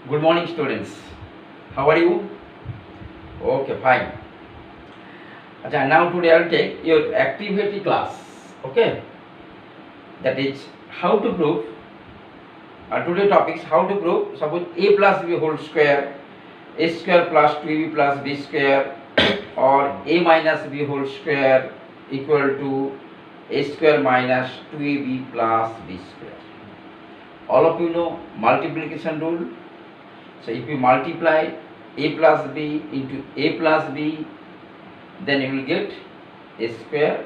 Good morning, students. How are you? Okay, fine. Acha, now today I will take your activity class. Okay, that is how to prove. Today topics how to prove. Suppose a plus b whole square, a square plus 2ab plus b square, or a minus b whole square equal to a square minus 2ab plus b square. All of you know multiplication rule. So if you multiply a plus b into a plus b, then you will get a square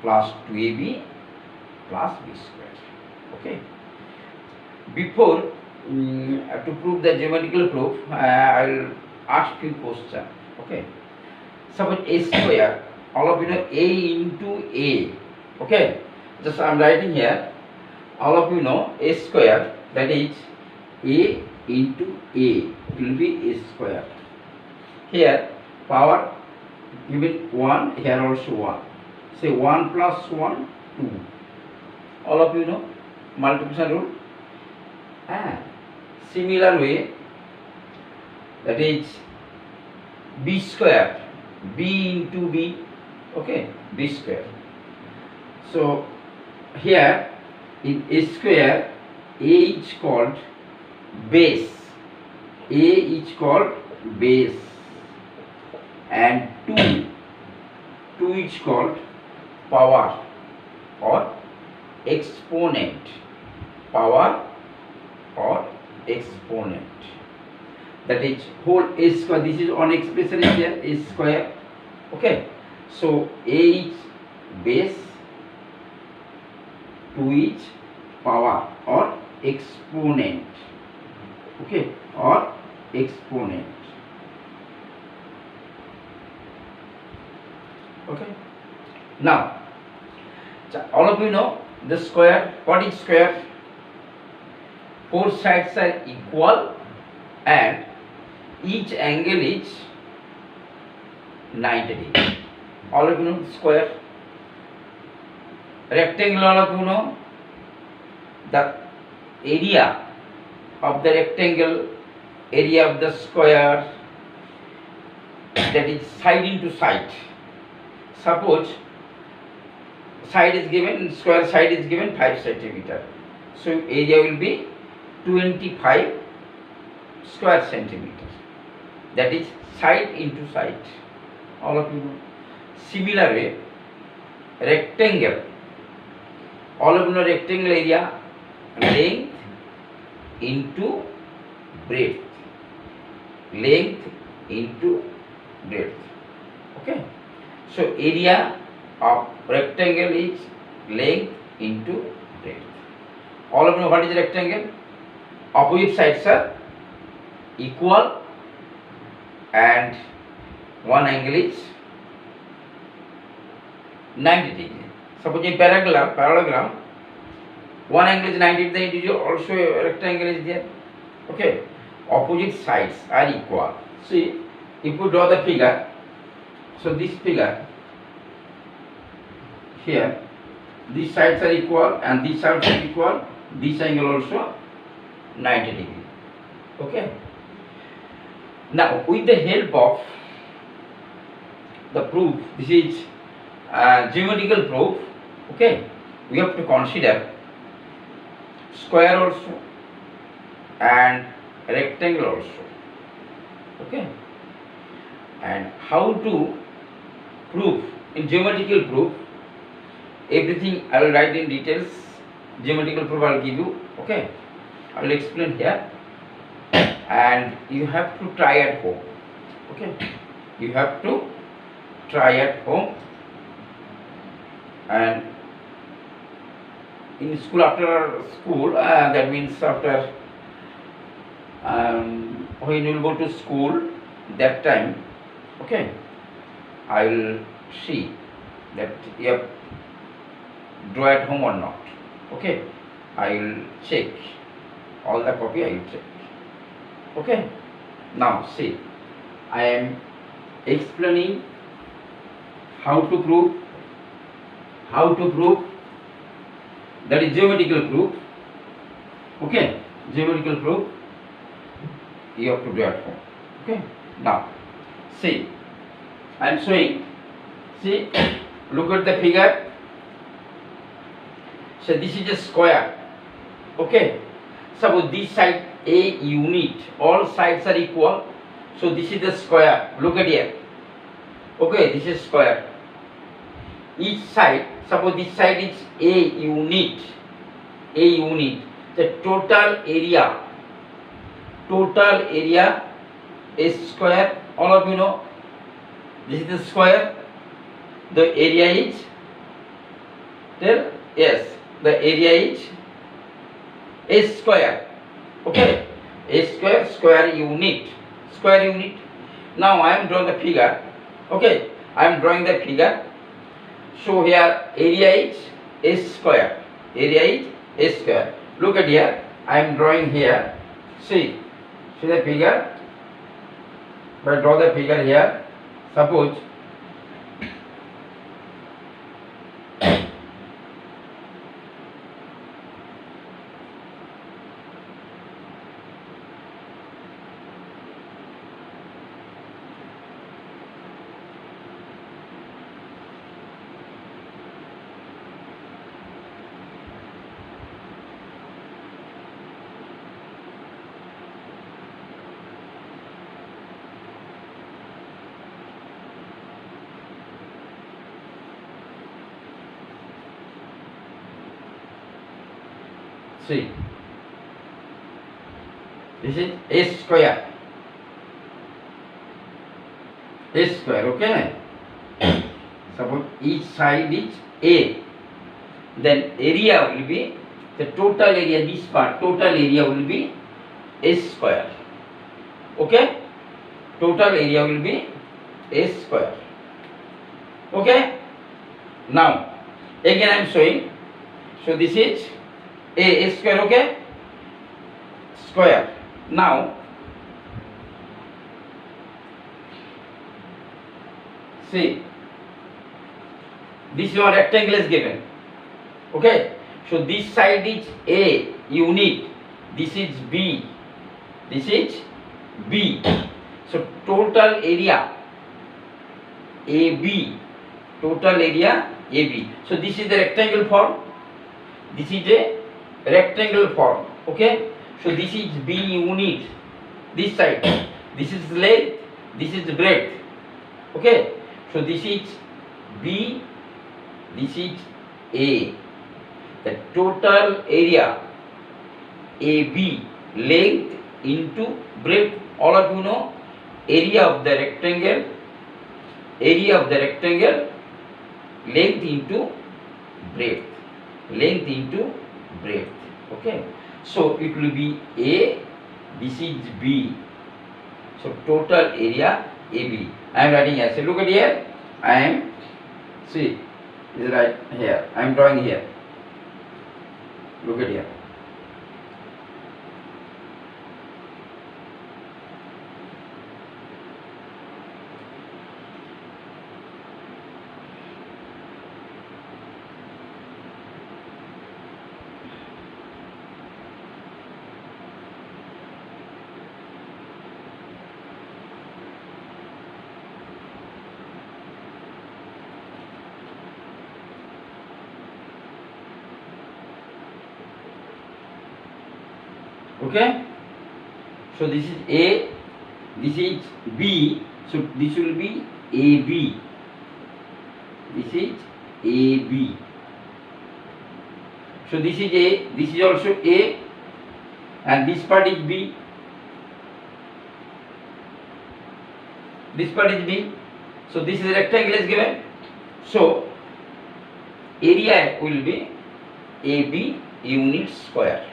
plus 2ab plus b square. Okay. Before to prove the geometrical proof, I will ask few questions. Okay. Suppose a square, all of you know a into a. Okay. Just I am writing here. All of you know a square, that is a into a, it will be a square. Here power given 1, here also 1. Say 1 plus 1, 2. All of you know multiplication rule. Similar way, that is b square, b into b, okay, b square. So here in a square, a is called base, a is called base, and 2 is called power or exponent, power or exponent. That is whole a square. This is one expression is here, a square. Okay, so a is base, 2 is power or exponent. Okay, or exponent. Okay. Now, all of you know the square. What is square? 4 sides are equal and each angle is 90 degrees. All of you know square. Rectangle, all of you know the area of the rectangle, area of the square, that is side into side. Suppose side is given, square side is given 5 centimeter. So area will be 25 square centimeter. That is side into side. All of you know. Similar way, rectangle. All of you know rectangle area, length into breadth, length into breadth. Okay. So area of rectangle is length into breadth. All of you know what is rectangle? Opposite sides are equal and one angle is 90 degrees. Suppose in parallelogram, one angle is 90 degrees, then it is also a rectangle is there. Okay, opposite sides are equal. See, if you draw the figure, so this figure here, these sides are equal and these sides are equal. This angle also 90 degrees. Okay. Now, with the help of the proof, this is geometrical proof. Okay, we have to consider square also and rectangle also. Okay, and how to prove in geometrical proof, everything I will write in details. Geometrical proof I will give you. Okay, I will explain here, and you have to try at home. Okay, you have to try at home, and in school, after school, that means after when you will go to school, that time, okay, I will see that you have draw at home or not. Okay, I will check all the copy, I will check. Okay, now see, I am explaining how to prove, that is geometrical proof. Okay, geometrical proof. you have to do at home. Okay, now see, I am showing, see, look at the figure. So this is a square. Okay, suppose this side a unit, all sides are equal, so this is the square. Look at here. Okay, this is square. Each side, suppose this side is a unit, the total area is square. All of you know this is the square. The area is, tell, yes, the area is a square. Okay, a square unit. Now I am drawing the figure. Okay, I am drawing the figure. So here area is a square. Look at here, I am drawing here. See the figure. If I draw the figure here, suppose see, this is a square. Okay, suppose each side is a, then area will be, the total area, this part, total area will be a square. Okay, total area will be a square. Okay, now again I am showing. So this is a square. Okay, square. Now see, this one rectangle is given. Okay, so this side is a unit, this is b, so total area AB, so this is the rectangle form. Okay, so this is B unit, this side, this is length, this is breadth. Okay, so this is B, this is A. The total area AB, length into breadth. All of you know area of the rectangle, length into breadth, Okay, so it will be A, this is B, so total area AB. I am writing here. So look at here, I am, see, this is right here, I am drawing here. Look at here. Okay, so this is A, this is B, so this will be AB, this is AB, so this is A, this is also A, and this part is B, so this is a rectangle is given, so area will be AB unit square.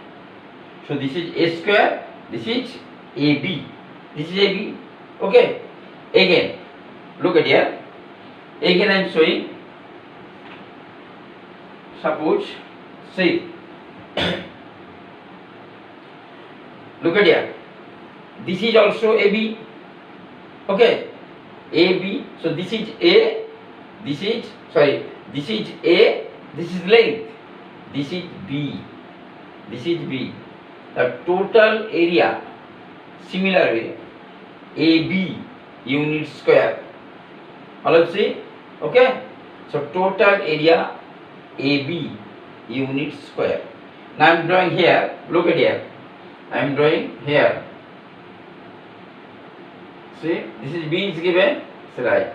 So this is A square, this is AB, Okay, again look at here, again I am showing. Suppose, see, look at here, this is also AB. Okay, AB, so this is A, this is A, this is length, this is B, The total area similar way, AB unit square. All of see, okay? So total area AB unit square. Now I am drawing here. Look at here. I am drawing here. See, this is B is given. It's right.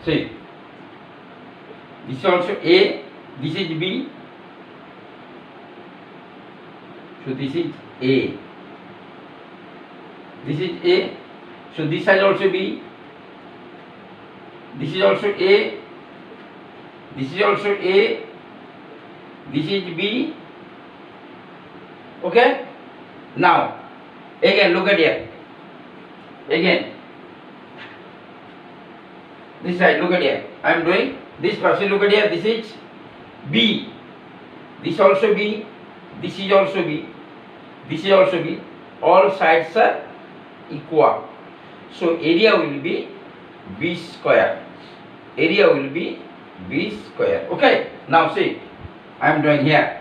See, this is also A, this is B, so this is A, this is A, so this side also B, this is also A, this is also A, this is B, okay? Now, again look at here, again. This side, look at here. I am doing this person. Look at here. This is B. This also B. This is also B. This is also B. All sides are equal. So area will be B square. Area will be B square. Okay. Now see, I am doing here.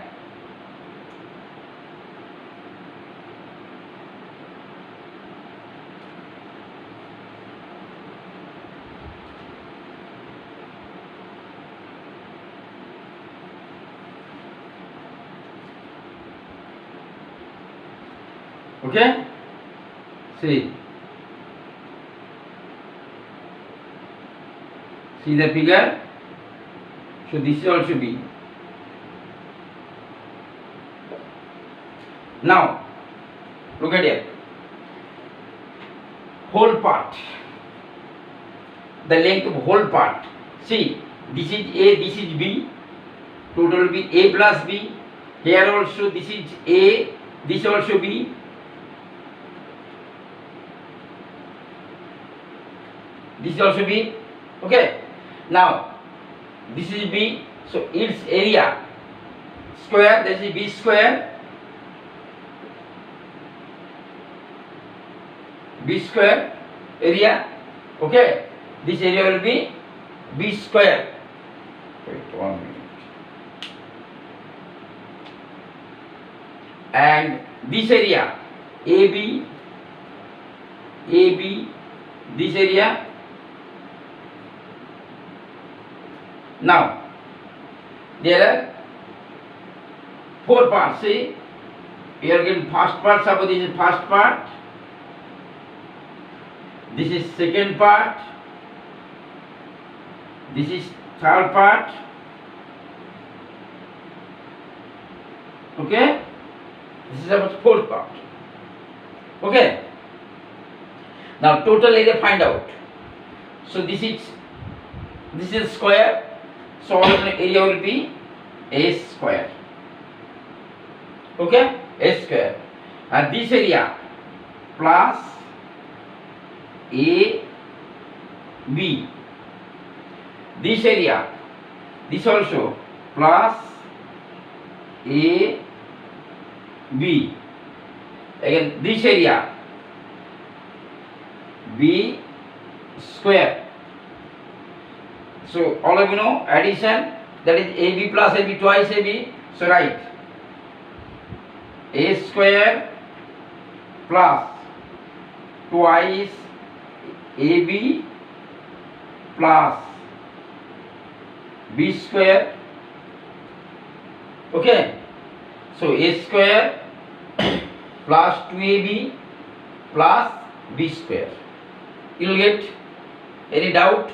Okay, see the figure. So this is also B. Now look at it, whole part, the length of whole part. See, this is A, this is B, total will be A plus B. Here also this is A, this also B. This is also B. Okay. Now this is B. So its area square, this is B square. B square area. Okay. This area will be B square. Wait 1 minute. And this area AB, this area. Now, there are 4 parts. See, we are getting first part. Suppose this is first part. This is second part. This is third part. Okay. This is about 4th part. Okay. Now, total area find out. So this is square. So all area will be A square. Okay, A square. And this area plus A B. This area, this also plus A B. Again this area B square. So all of you know addition, that is AB plus AB twice AB. So write A square plus twice AB plus B square. Okay. So A square plus 2AB plus B square. You will get any doubt?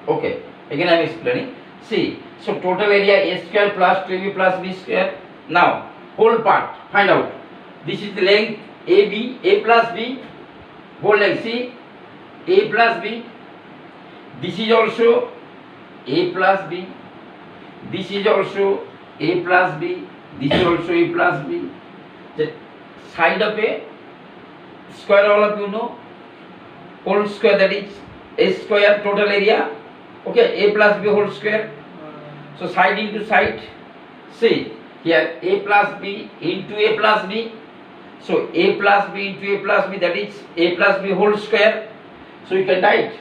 Okay, again I am explaining. See, so total area A square plus 2AB plus B square. Now, whole part, find out. This is the length AB, A plus B, whole length. See, A plus B. This is also a plus b. This is also a plus b. This is also a plus b. The side of a square, all of you know, whole square, that is a square total area. Okay, a plus b whole square. So side into side. See here, a plus b into a plus b. So a plus b into a plus b, that is a plus b whole square. So you can write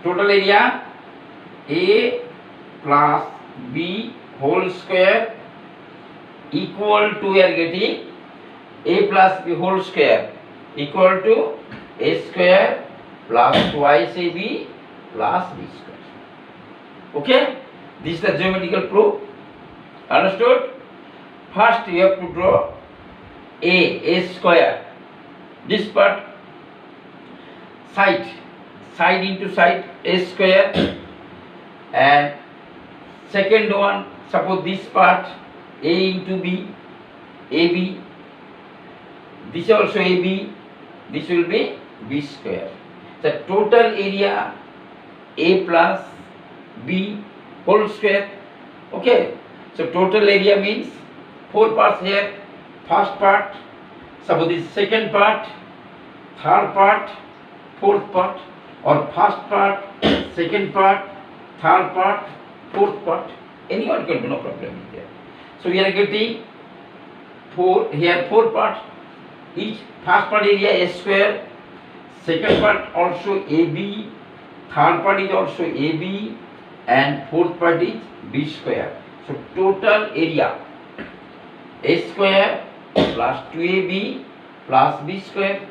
total area a plus b whole square equal to, we are getting a plus b whole square equal to a square plus twice ab plus b square. Okay, this is the geometrical proof. Understood? First you have to draw a square. This part, side into side, a square. And second one, suppose this part a into b, ab. This also ab. This will be b square. The total area a plus b whole square. Okay, so total area means 4 parts here. First part, suppose this second part, third part, fourth part, or first part, second part, third part, fourth part. Anyone can do, no problem here. So we are getting 4 here, 4 parts. Each first part area a square, second part also ab, third part is also ab, and fourth part is b square. So total area a square plus 2ab plus b square.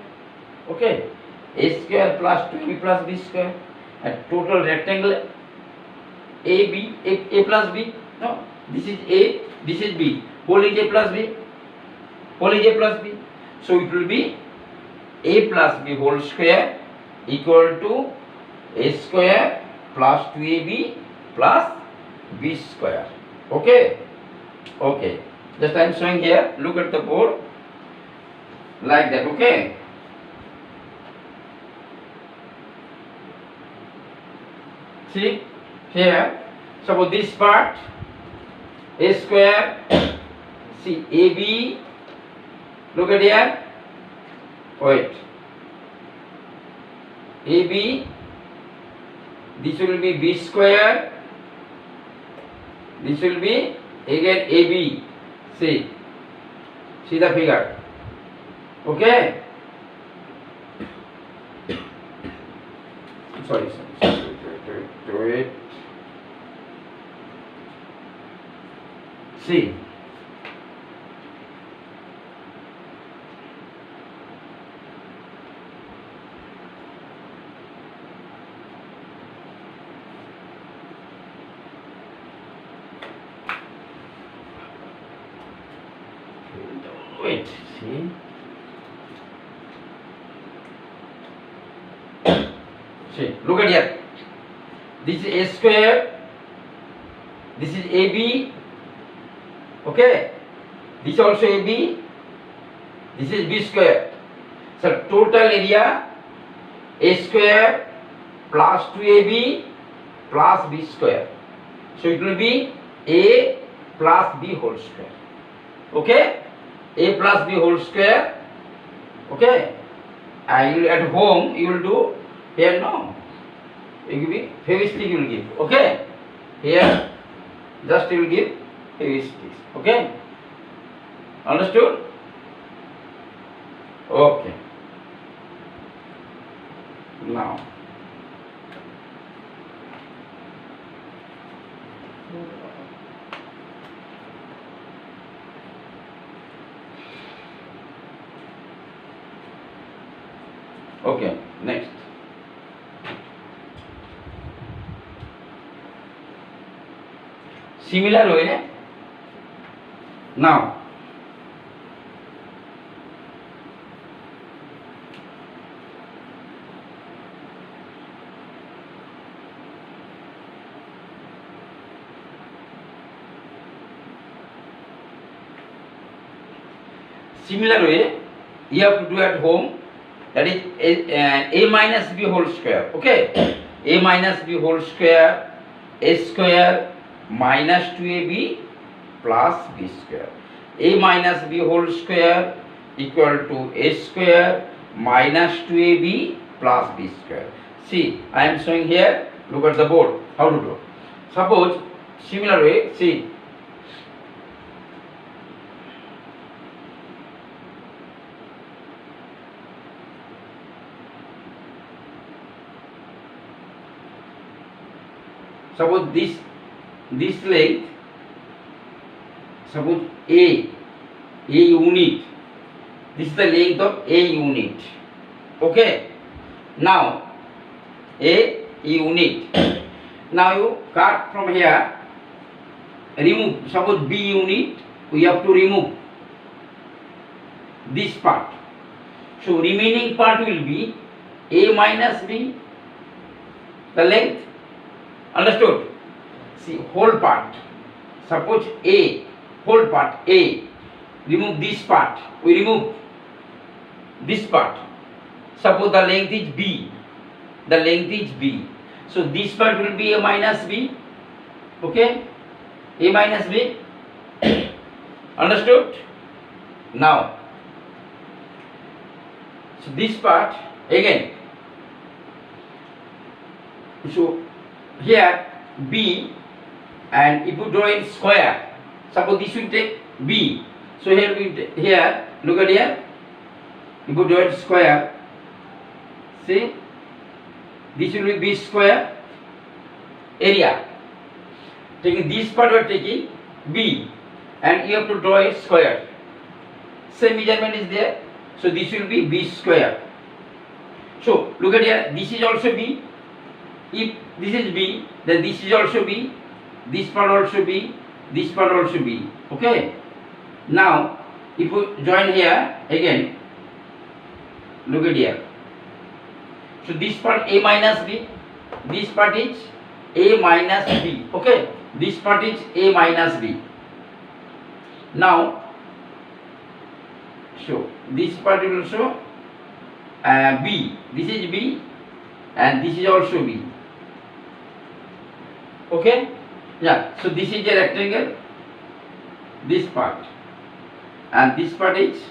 Okay, a square plus 2ab plus b square, and total rectangle ab, a plus b. No, this is a, this is b. Whole is a plus b. Whole is a plus b. So it will be a plus b whole square equal to a square plus 2ab plus b square. Okay, okay. Just I am showing here. Look at the board like that. Okay. See here. Suppose this part a square. See ab. Look at here. Wait. ab. This will be b square. This will be again ab. See the figure. Okay. Sorry. Wait. See. Wait, see. See, look at here. This is a square. This is ab. Okay. This is also ab. This is b square. So total area a square plus 2ab plus b square. So it will be a plus b whole square. Okay. A plus b whole square. Okay, and you at home you will do here. No, you give me Fevistick, you will give. Okay, here just you will give Fevistick. Okay, understood? Okay, now okay, next. Similar way, now similar way you have to do at home. That is a minus b whole square. Okay, a minus b whole square a square minus 2ab plus b square. A minus b whole square equal to a square minus 2ab plus b square. See, I am showing here. Look at the board. How to do? Suppose similar way. See. Suppose this length, suppose a unit, this is the length of a unit. Okay, now a unit. Now you cut from here, remove. Suppose b unit, we have to remove this part. So remaining part will be a minus b, the length. Understood? See, whole part. Suppose a whole part a, remove this part. We remove this part. Suppose the length is b. The length is b. So this part will be a minus b. Okay? A minus b. Understood? Now, so this part again. So here b, and if you draw it square, suppose this will take b. So here we here, look at here. If you draw it square, see, this will be b square area. Taking this part, we are taking b, and you have to draw a square. Same measurement is there. So this will be b square. So look at here. This is also b. If this is b, then this is also b, this part also b, this part also b. Okay. Now, if you join here again, look at here. So this part a minus b, this part is a minus b. Okay. This part is a minus b. Now, so this part will also b. This is b, and this is also b. Okay, yeah. So this is a rectangle, this part, and this part is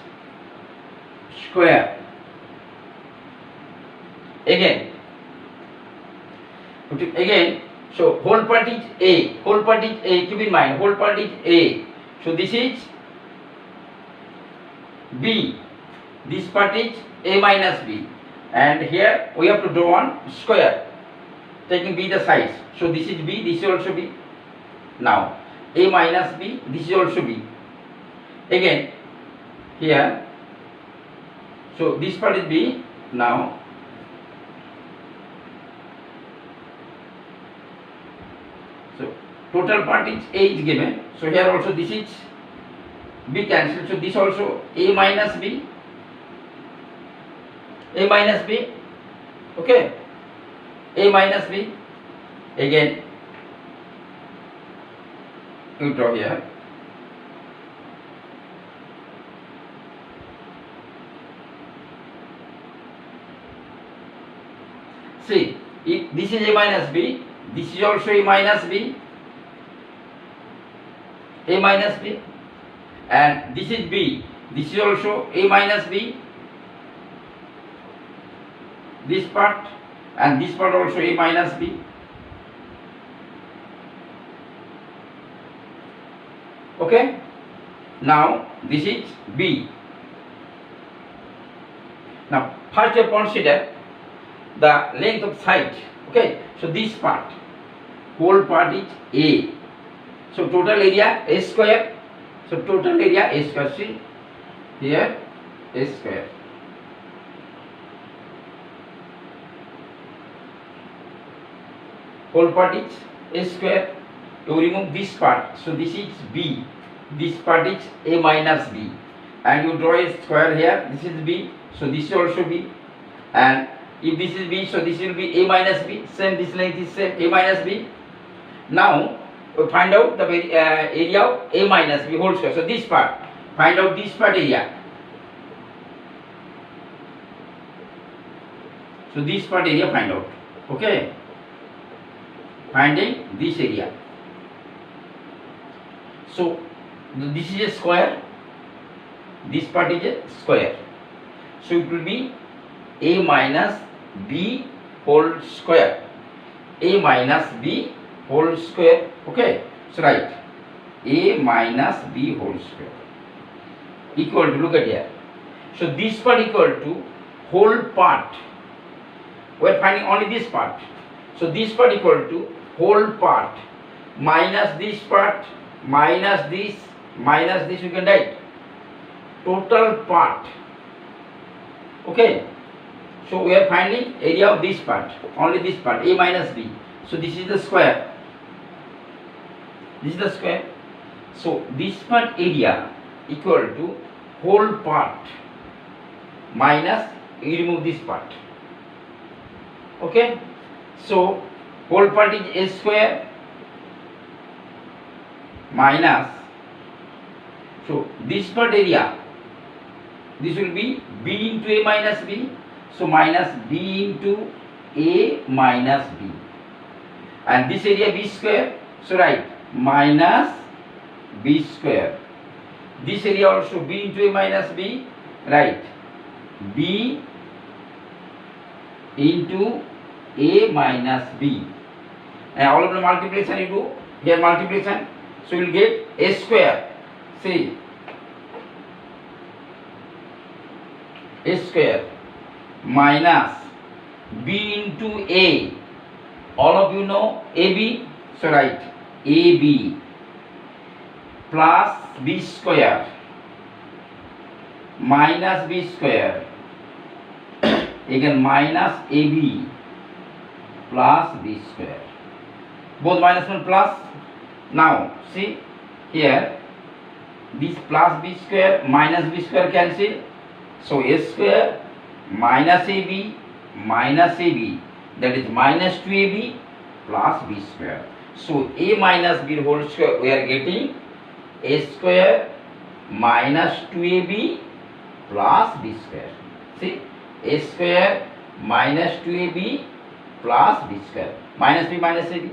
square. Again, so whole part is a. Whole part is a. Keep in mind, whole part is a. So this is b. This part is a minus b, and here we have to draw one square, taking b the size. So this is b, this is also b. Now a minus b, this is also b. Again here, so this part is b. Now so total part is a is given. So here also this is b cancelled. So this also a minus b, a minus b. Okay, a minus b. Again, you draw here. See, if this is a minus b, this is also a minus b, a minus b, and this is b, this is also a minus b, this part, and this part also a minus b. Okay, now this is b. Now first you consider the length of side. Okay, so this part, whole part is a. So total area a square. So total area a square. See here, a square. Whole part is a square. You remove this part. So this is b. This part is a minus b, and you draw a square here. This is b. So this is also b, and if this is b, so this will be a minus b. Same, this length is same, a minus b. Now find out the area of a minus b whole square. So this part, find out this part area. So this part area find out. Okay. finding this area. So this is a square, this part is a square, so it will be a minus b whole square, a minus b whole square. Okay, so write a minus b whole square equal to, look at here, so this part equal to whole part, we are finding only this part, so this part equal to whole part minus this part minus this you can write total part. Okay, so we are finding area of this part, only this part, a minus b, so this is the square, this is the square, so this part area equal to whole part minus, you remove this part. Okay, so whole part is a square minus, so this part area, this will be b into a minus b, so minus b into a minus b, and this area b square, so write minus b square, this area also b into a minus b, write b into a minus b, and all of the multiplication you do here, multiplication, so you will get a square, see a square minus b into a, all of you know ab, so write ab plus b square minus b square, again minus ab plus b square, both minus one plus. Now see here, this plus b square minus b square cancel, so a square minus ab, that is minus 2ab plus b square, so a minus b whole square, we are getting a square minus 2ab plus b square, see a square minus 2ab plus b square, minus b minus ab.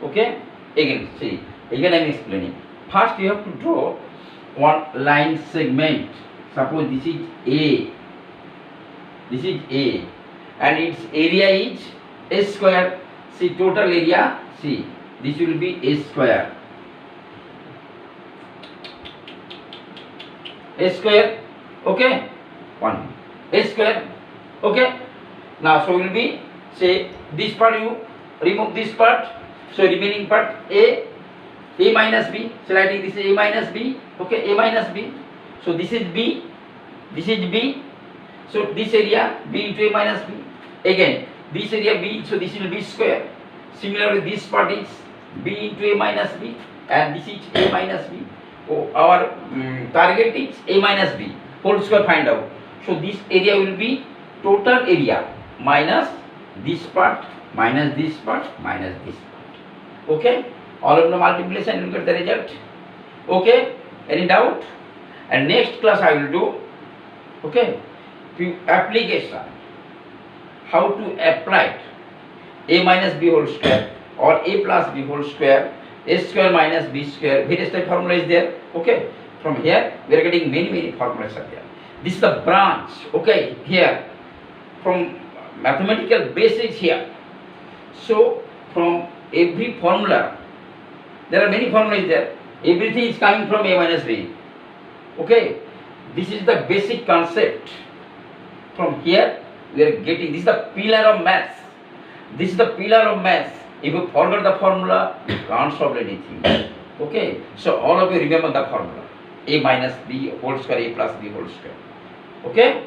Okay, again see, again I am explaining. First you have to draw one line segment, suppose this is a, and its area is a square, see total area, see this will be a square, okay, one a square. Okay, now so will be, say this part you remove this part, so remaining part a minus b, so writing this is a minus b. Okay, a minus b, so this is b, so this area b into a minus b, again this area b, so this will be square, similarly this part is b into a minus b, and this is a minus b. Oh, our target is a minus b whole square, find out, so this area will be total area minus this part minus this part minus this part. Okay, all of the multiplication you will get the result. Okay, any doubt? And next class I will do, okay, application, how to apply a minus b whole square or a plus b whole square, a square minus b square, various type formula is there. Okay, from here we are getting many formulas are there. This is the branch. Okay, here from mathematical basics here, so from every formula, there are many formulas there, everything is coming from a minus b. Okay, this is the basic concept. From here we are getting, this is the pillar of maths, this is the pillar of maths. If you forget the formula, you can't solve anything. Okay, so all of you remember the formula, a minus b whole square, a plus b whole square. Okay.